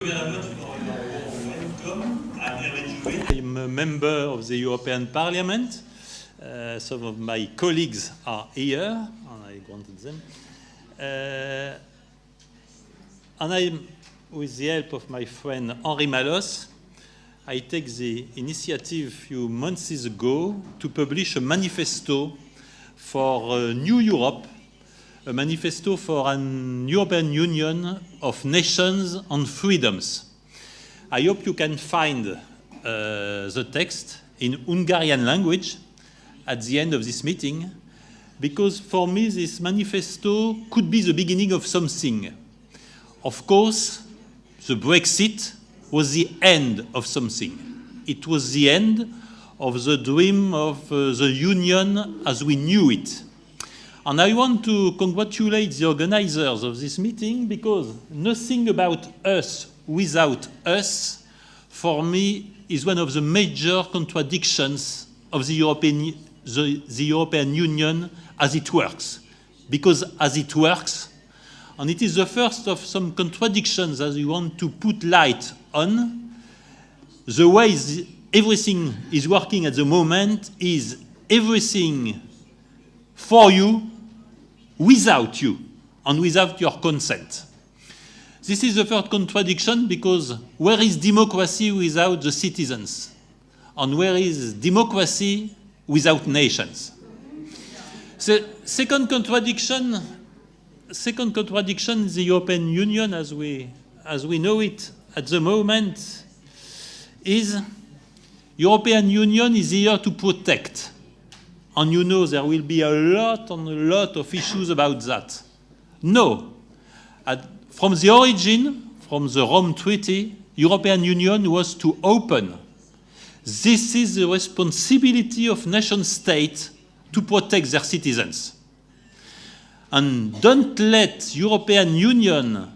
I'm a member of the European Parliament. Some of my colleagues are here, and I granted them. And I'm, with the help of my friend Henri Malos, I take the initiative a few months ago to publish a manifesto for New Europe, a manifesto for an European Union of nations and freedoms. I hope you can find the text in Hungarian language at the end of this meeting, because for me this manifesto could be the beginning of something. Of course, the Brexit was the end of something. It was the end of the dream of the Union as we knew it. And I want to congratulate the organizers of this meeting, because nothing about us without us, for me, is one of the major contradictions of the European Union as it works. Because as it works, and it is the first of some contradictions that we want to put light on, the way everything is working at the moment is everything for you, without you, and without your consent. This is the first contradiction, because where is democracy without the citizens? And where is democracy without nations? The second contradiction, the European Union as we know it at the moment, is European Union is here to protect. And you know there will be a lot of issues about that. No. From the origin, from the Rome Treaty, European Union was to open. This is the responsibility of nation states to protect their citizens. And don't let European Union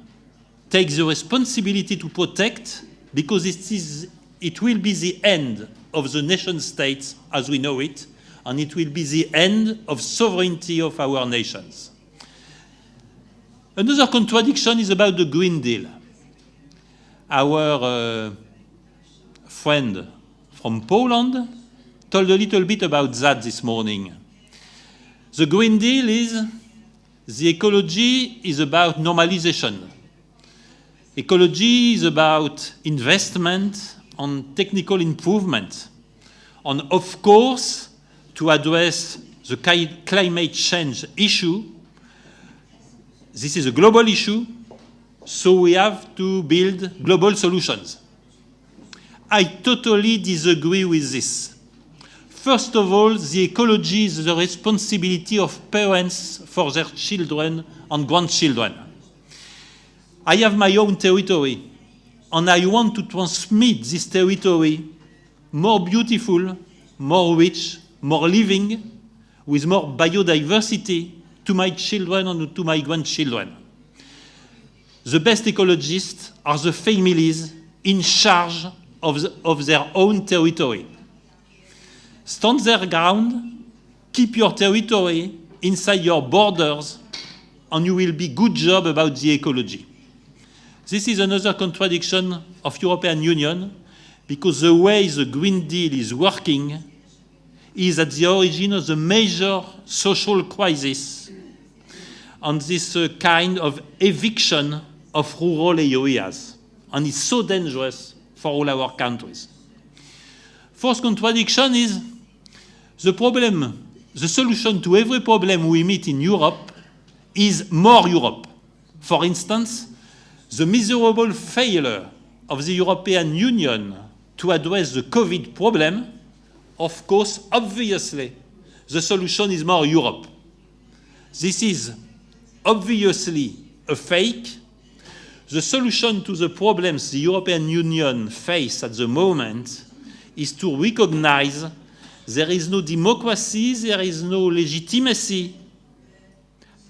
take the responsibility to protect, because it will be the end of the nation states as we know it, and it will be the end of sovereignty of our nations. Another contradiction is about the Green Deal. Our friend from Poland told a little bit about that this morning. The Green Deal is, the ecology is about normalization. Ecology is about investment and technical improvement. And of course, to address the climate change issue, this is a global issue, so we have to build global solutions. I totally disagree with this. First of all, the ecology is the responsibility of parents for their children and grandchildren. I have my own territory, and I want to transmit this territory more beautiful, more rich, more living, with more biodiversity to my children and to my grandchildren. The best ecologists are the families in charge of their own territory. Stand their ground, keep your territory inside your borders, and you will be good job about the ecology. This is another contradiction of European Union, because the way the Green Deal is working is at the origin of the major social crisis and this kind of eviction of rural areas. And it's so dangerous for all our countries. Fourth contradiction is the solution to every problem we meet in Europe is more Europe. For instance, the miserable failure of the European Union to address the COVID problem, of course, obviously, the solution is more Europe. This is obviously a fake. The solution to the problems the European Union faces at the moment is to recognize there is no democracy, there is no legitimacy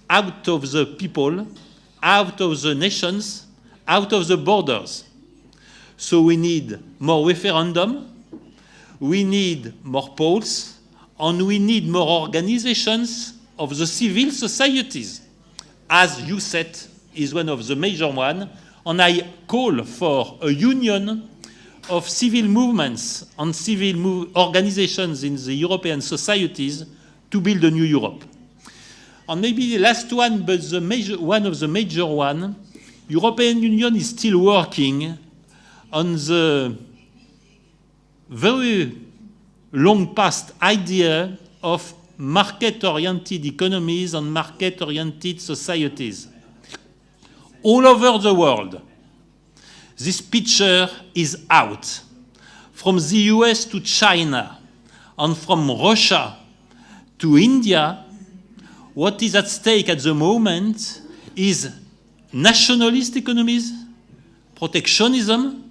out of the people, out of the nations, out of the borders. So we need more referendum, we need more polls, and we need more organizations of the civil societies. As you said, is one of the major ones, And I call for a union of civil movements and civil organizations in the European societies to build a new Europe. And maybe the last one, but one of the major one, European Union is still working on the very long past idea of market-oriented economies and market-oriented societies. All over the world, this picture is out. From the US to China, and from Russia to India, what is at stake at the moment is nationalist economies, protectionism,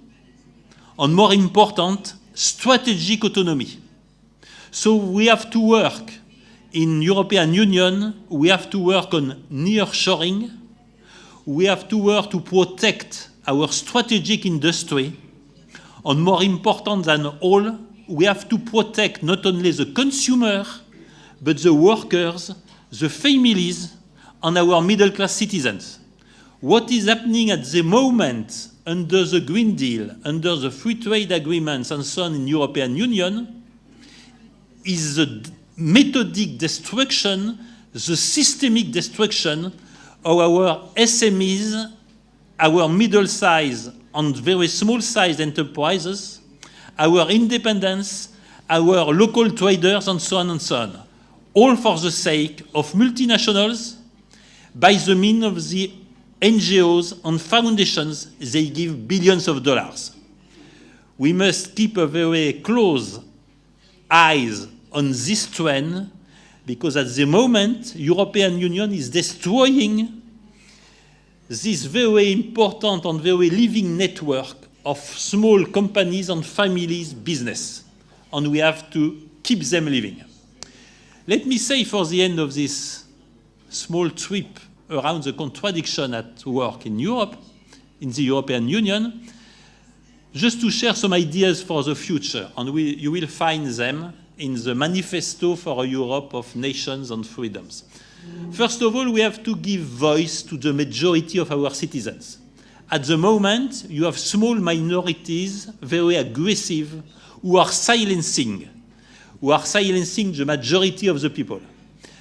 and more important, strategic autonomy. So we have to work in European Union, we have to work on nearshoring, we have to work to protect our strategic industry, and more important than all, we have to protect not only the consumer, but the workers, the families, and our middle-class citizens. What is happening at the moment under the Green Deal, under the free trade agreements and so on in European Union is the methodic destruction, the systemic destruction of our SMEs, our middle-sized and very small-sized enterprises, our independence, our local traders, and so on, all for the sake of multinationals by the means of the NGOs and foundations they give billions of dollars. We must keep a very close eyes on this trend because at the moment, European Union is destroying this very important and very living network of small companies and families' business, and we have to keep them living. Let me say for the end of this small trip around the contradiction at work in Europe, in the European Union, just to share some ideas for the future, and you will find them in the Manifesto for a Europe of Nations and Freedoms. First of all, we have to give voice to the majority of our citizens. At the moment, you have small minorities, very aggressive, who are silencing the majority of the people.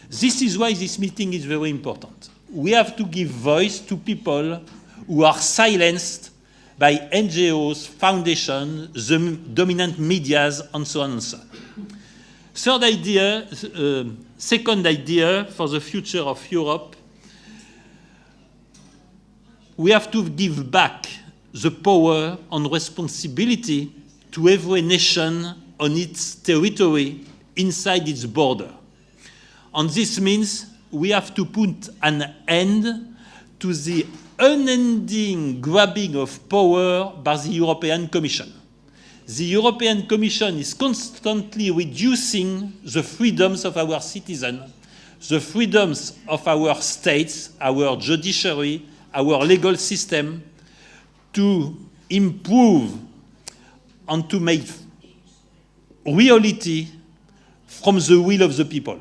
This is why this meeting is very important. We have to give voice to people who are silenced by NGOs, foundations, the dominant medias, and so on and so on. Second idea for the future of Europe, we have to give back the power and responsibility to every nation on its territory inside its border. And this means we have to put an end to the unending grabbing of power by the European Commission. The European Commission is constantly reducing the freedoms of our citizens, the freedoms of our states, our judiciary, our legal system, to improve and to make reality from the will of the people.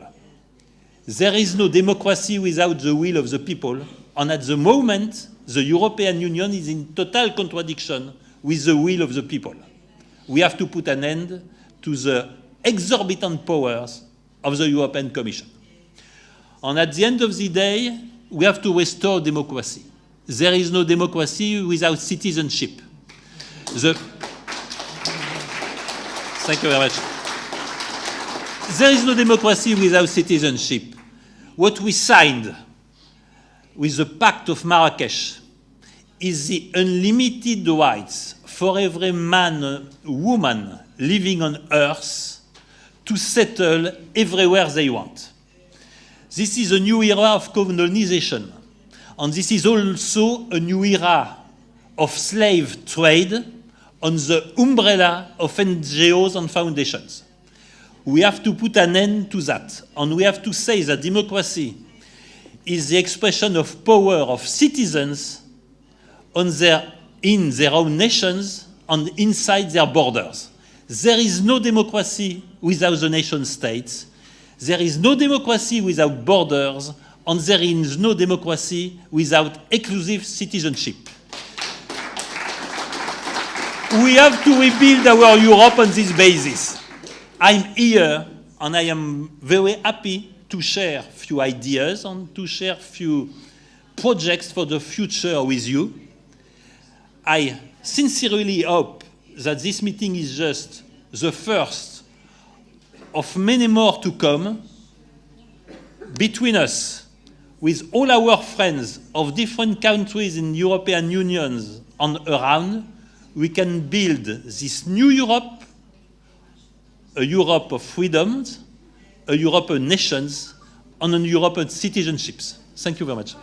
There is no democracy without the will of the people, and at the moment, the European Union is in total contradiction with the will of the people. We have to put an end to the exorbitant powers of the European Commission. And at the end of the day, we have to restore democracy. There is no democracy without citizenship. Thank you very much. There is no democracy without citizenship. What we signed with the Pact of Marrakesh is the unlimited rights for every man, woman living on earth to settle everywhere they want. This is a new era of colonization, and this is also a new era of slave trade on the umbrella of NGOs and foundations. We have to put an end to that, and we have to say that democracy is the expression of power of citizens in their own nations and inside their borders. There is no democracy without the nation states. There is no democracy without borders, and there is no democracy without exclusive citizenship. we have to rebuild our Europe on this basis. I'm here and I am very happy to share few ideas and to share few projects for the future with you. I sincerely hope that this meeting is just the first of many more to come. Between us, with all our friends of different countries in European Unions and around, we can build this new Europe, a Europe of freedoms, a Europe of nations, and a Europe of citizenships. Thank you very much.